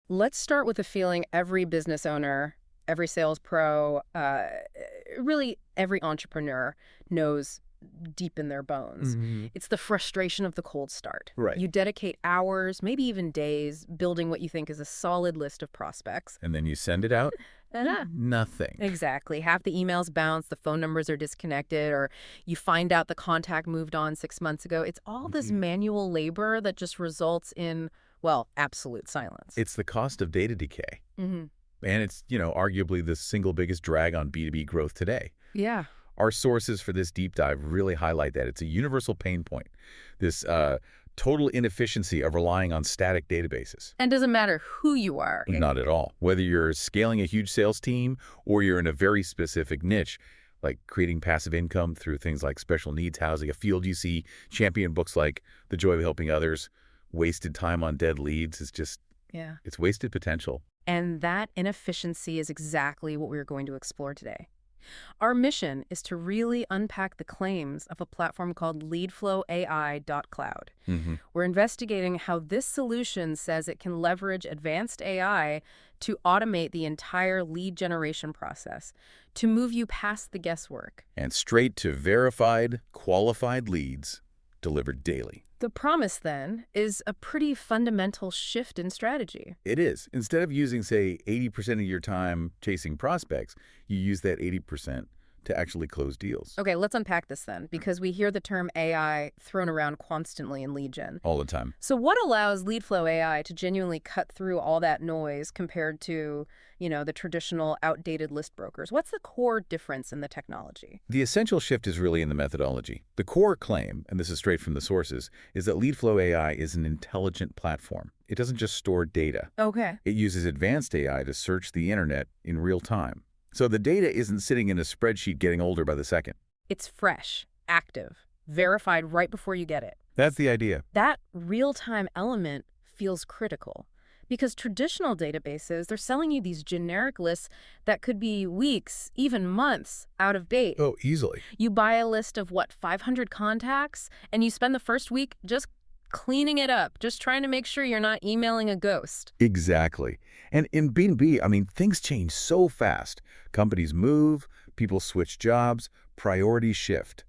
Let's start with a feeling every business owner, every sales pro, really every entrepreneur knows deep in their bones. Hmm. It's the frustration of the cold start. Right. You dedicate hours, maybe even days, building what you think is a solid list of prospects. And then you send it out? Ah, Nothing. exactly. Half the emails bounce, the phone numbers are disconnected, or you find out the contact moved on 6 months ago. It's all this Mhm. manual labor that just results in, well, absolute silence. It's the cost of data decay. Hmm. And it's, arguably the single biggest drag on B2B growth today. Yeah. Our sources for this deep dive really highlight that. It's a universal pain point, this total inefficiency of relying on static databases. And doesn't matter who you are. Not at all. Whether you're scaling a huge sales team or you're in a very specific niche, like creating passive income through things like special needs housing, a field you see champion books like The Joy of Helping Others, wasted time on dead leads is just, Yeah. it's wasted potential. And that inefficiency is exactly what we're going to explore today. Our mission is to really unpack the claims of a platform called LeadFlowAI.cloud. Mm-hmm. We're investigating how this solution says it can leverage advanced AI to automate the entire lead generation process, to move you past the guesswork. And straight to verified, qualified leads delivered daily. The promise, then, is a pretty fundamental shift in strategy. It is. Instead of using, say, 80% of your time chasing prospects, you use that 80% to actually close deals. Okay, let's unpack this then, because we hear the term AI thrown around constantly in lead gen. All the time. So what allows LeadFlow AI to genuinely cut through all that noise compared to, the traditional outdated list brokers? What's the core difference in the technology? The essential shift is really in the methodology. The core claim, and this is straight from the sources, is that LeadFlow AI is an intelligent platform. It doesn't just store data. Okay. It uses advanced AI to search the internet in real time. So the data isn't sitting in a spreadsheet getting older by the second. It's fresh, active, verified right before you get it. That's the idea. That real-time element feels critical. Because traditional databases, they're selling you these generic lists that could be weeks, even months, out of date. Oh, easily. You buy a list of, 500 contacts, and you spend the first week just cleaning it up, just trying to make sure you're not emailing a ghost. Exactly. And in B2B, things change so fast. Companies move, people switch jobs, priorities shift.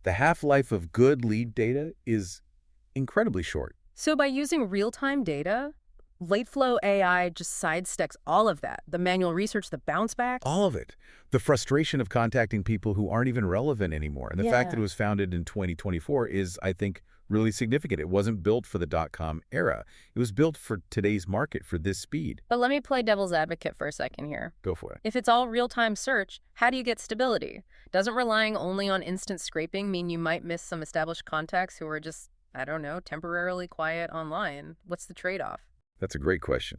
The half-life of good lead data is incredibly short. So by using real-time data, LeadFlow AI just sidesteps all of that. The manual research, the bounce back. All of it. The frustration of contacting people who aren't even relevant anymore. And the fact that it was founded in 2024 is, I think, really significant. It wasn't built for the dot-com era. It was built for today's market, for this speed. But let me play devil's advocate for a second here. Go for it. If it's all real-time search, how do you get stability? Doesn't relying only on instant scraping mean you might miss some established contacts who are just, temporarily quiet online? What's the trade-off? That's a great question.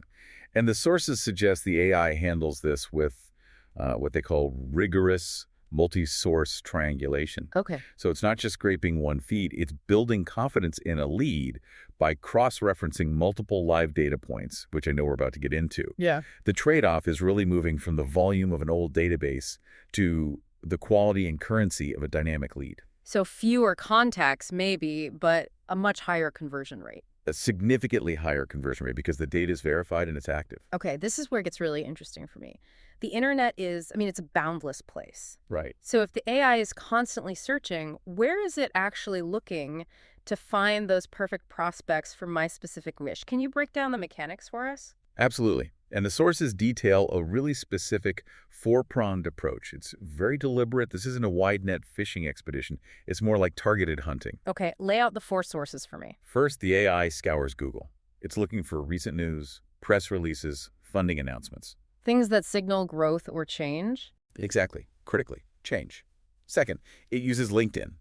And the sources suggest the AI handles this with what they call rigorous multi-source triangulation. Okay. So it's not just scraping one feed, it's building confidence in a lead by cross-referencing multiple live data points, which I know we're about to get into. Yeah. The trade-off is really moving from the volume of an old database to the quality and currency of a dynamic lead. So fewer contacts, maybe, but a much higher conversion rate. A significantly higher conversion rate because the data is verified and it's active. Okay, this is where it gets really interesting for me. The internet is, it's a boundless place. Right. So if the AI is constantly searching, where is it actually looking to find those perfect prospects for my specific niche? Can you break down the mechanics for us? Absolutely. And the sources detail a really specific four-pronged approach. It's very deliberate. This isn't a wide net fishing expedition. It's more like targeted hunting. Okay, lay out the four sources for me. First, the AI scours Google. It's looking for recent news, press releases, funding announcements. Things that signal growth or change? Exactly. Critically, change. Second, it uses LinkedIn.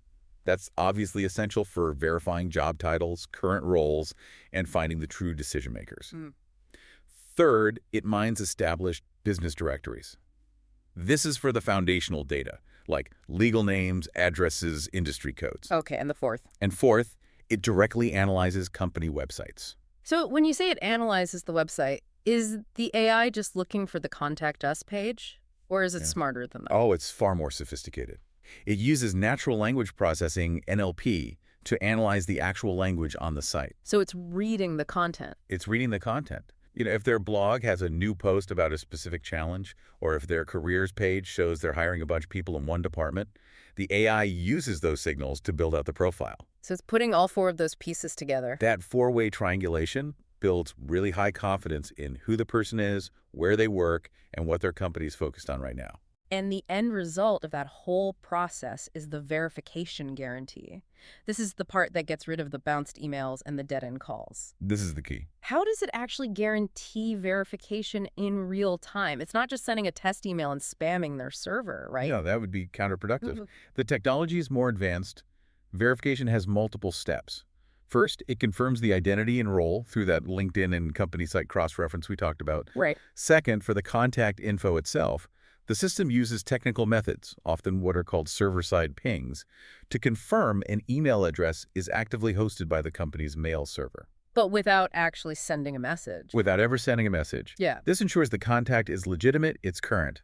That's obviously essential for verifying job titles, current roles, and finding the true decision makers. Third, it mines established business directories. This is for the foundational data, like legal names, addresses, industry codes. Okay, and the fourth? And fourth, it directly analyzes company websites. So when you say it analyzes the website, is the AI just looking for the Contact Us page? Or is it smarter than that? Oh, it's far more sophisticated. It uses natural language processing, NLP, to analyze the actual language on the site. So it's reading the content. It's reading the content, If their blog has a new post about a specific challenge, or if their careers page shows they're hiring a bunch of people in one department, the AI uses those signals to build out the profile. So it's putting all four of those pieces together. That four-way triangulation builds really high confidence in who the person is, where they work, and what their company's focused on right now. And the end result of that whole process is the verification guarantee. This is the part that gets rid of the bounced emails and the dead-end calls. This is the key. How does it actually guarantee verification in real time? It's not just sending a test email and spamming their server, right? Yeah, that would be counterproductive. The technology is more advanced. Verification has multiple steps. First, it confirms the identity and role through that LinkedIn and company site cross-reference we talked about. Right. Second, for the contact info itself, the system uses technical methods, often what are called server-side pings, to confirm an email address is actively hosted by the company's mail server. But without actually sending a message. Without ever sending a message. Yeah. This ensures the contact is legitimate, it's current.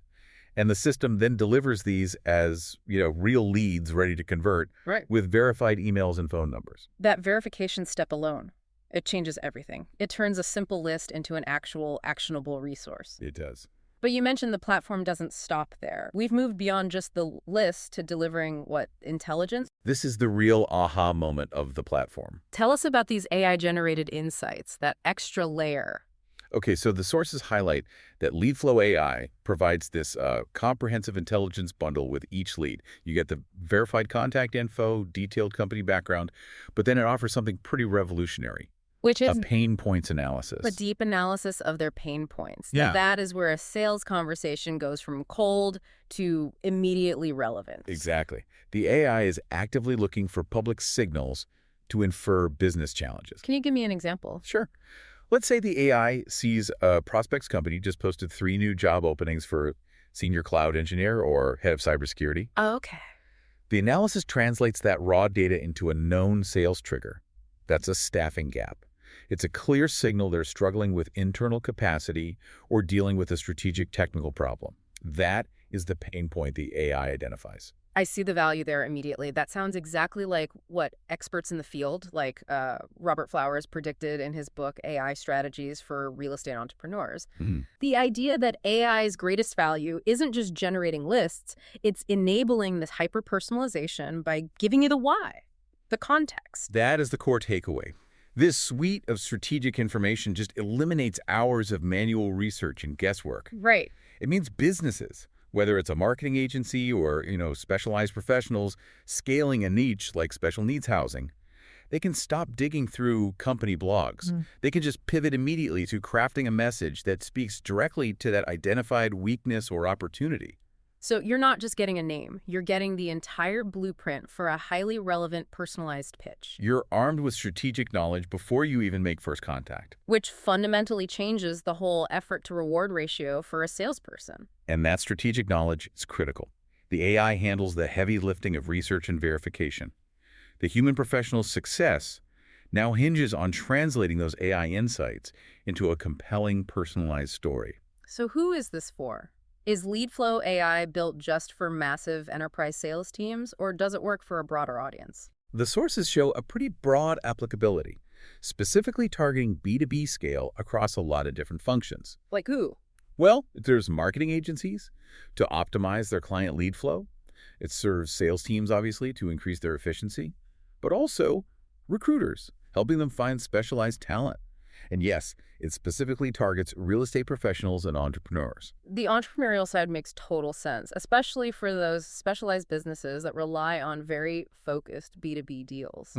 And the system then delivers these as, real leads ready to convert with verified emails and phone numbers. That verification step alone, it changes everything. It turns a simple list into an actual actionable resource. It does. But you mentioned the platform doesn't stop there. We've moved beyond just the list to delivering, intelligence? This is the real aha moment of the platform. Tell us about these AI-generated insights, that extra layer. Okay, so the sources highlight that LeadFlow AI provides this comprehensive intelligence bundle with each lead. You get the verified contact info, detailed company background, but then it offers something pretty revolutionary. Which is a pain points analysis. a deep analysis of their pain points. Yeah. That is where a sales conversation goes from cold to immediately relevant. Exactly. The AI is actively looking for public signals to infer business challenges. Can you give me an example? Sure. Let's say the AI sees a prospect's company just posted 3 new job openings for senior cloud engineer or head of cybersecurity. Okay. The analysis translates that raw data into a known sales trigger. That's a staffing gap. It's a clear signal they're struggling with internal capacity or dealing with a strategic technical problem. That is the pain point the AI identifies. I see the value there immediately. That sounds exactly like what experts in the field, like Robert Flowers predicted in his book, AI Strategies for Real Estate Entrepreneurs. The idea that AI's greatest value isn't just generating lists, it's enabling this hyper-personalization by giving you the why, the context. That is the core takeaway. This suite of strategic information just eliminates hours of manual research and guesswork. Right. It means businesses, whether it's a marketing agency or, specialized professionals scaling a niche like special needs housing, they can stop digging through company blogs. They can just pivot immediately to crafting a message that speaks directly to that identified weakness or opportunity. So you're not just getting a name, you're getting the entire blueprint for a highly relevant, personalized pitch. You're armed with strategic knowledge before you even make first contact. Which fundamentally changes the whole effort to reward ratio for a salesperson. And that strategic knowledge is critical. The AI handles the heavy lifting of research and verification. The human professional's success now hinges on translating those AI insights into a compelling, personalized story. So who is this for? Is LeadFlow AI built just for massive enterprise sales teams, or does it work for a broader audience? The sources show a pretty broad applicability, specifically targeting B2B scale across a lot of different functions. Like who? Well, there's marketing agencies to optimize their client lead flow. It serves sales teams, obviously, to increase their efficiency, but also recruiters, helping them find specialized talent. And yes, it specifically targets real estate professionals and entrepreneurs. The entrepreneurial side makes total sense, especially for those specialized businesses that rely on very focused B2B deals.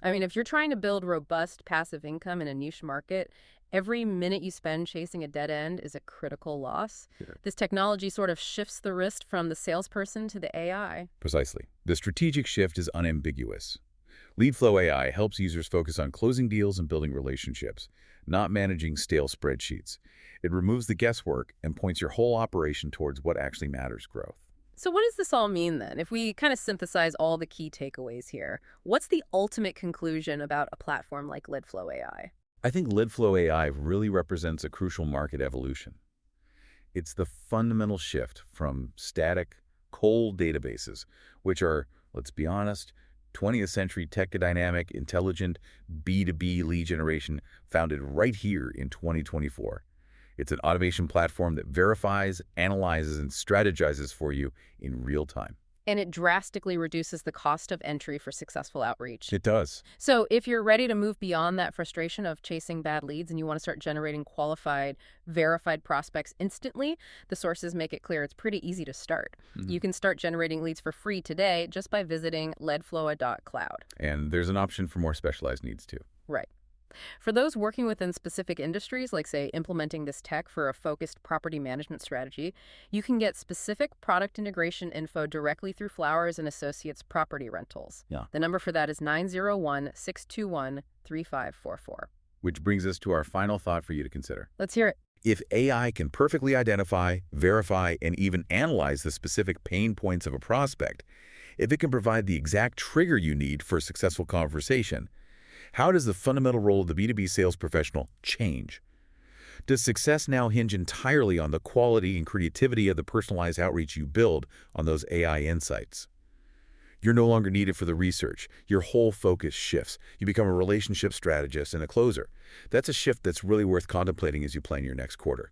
I mean, if you're trying to build robust passive income in a niche market, every minute you spend chasing a dead end is a critical loss. Sure. This technology sort of shifts the wrist from the salesperson to the AI. Precisely. The strategic shift is unambiguous. LeadFlow AI helps users focus on closing deals and building relationships, not managing stale spreadsheets. It removes the guesswork and points your whole operation towards what actually matters: growth. So what does this all mean then? If we kind of synthesize all the key takeaways here, what's the ultimate conclusion about a platform like LeadFlow AI? I think LeadFlow AI really represents a crucial market evolution. It's the fundamental shift from static, cold databases, which are, let's be honest, 20th century tech-dynamic, intelligent B2B lead generation founded right here in 2024. It's an automation platform that verifies, analyzes, and strategizes for you in real time. And it drastically reduces the cost of entry for successful outreach. It does. So if you're ready to move beyond that frustration of chasing bad leads and you want to start generating qualified, verified prospects instantly, the sources make it clear it's pretty easy to start. You can start generating leads for free today just by visiting leadflow.cloud. And there's an option for more specialized needs, too. Right. For those working within specific industries, like, say, implementing this tech for a focused property management strategy, you can get specific product integration info directly through Flowers and Associates Property Rentals. Yeah. The number for that is 901-621-3544. Which brings us to our final thought for you to consider. Let's hear it. If AI can perfectly identify, verify, and even analyze the specific pain points of a prospect, if it can provide the exact trigger you need for a successful conversation, how does the fundamental role of the B2B sales professional change? Does success now hinge entirely on the quality and creativity of the personalized outreach you build on those AI insights? You're no longer needed for the research. Your whole focus shifts. You become a relationship strategist and a closer. That's a shift that's really worth contemplating as you plan your next quarter.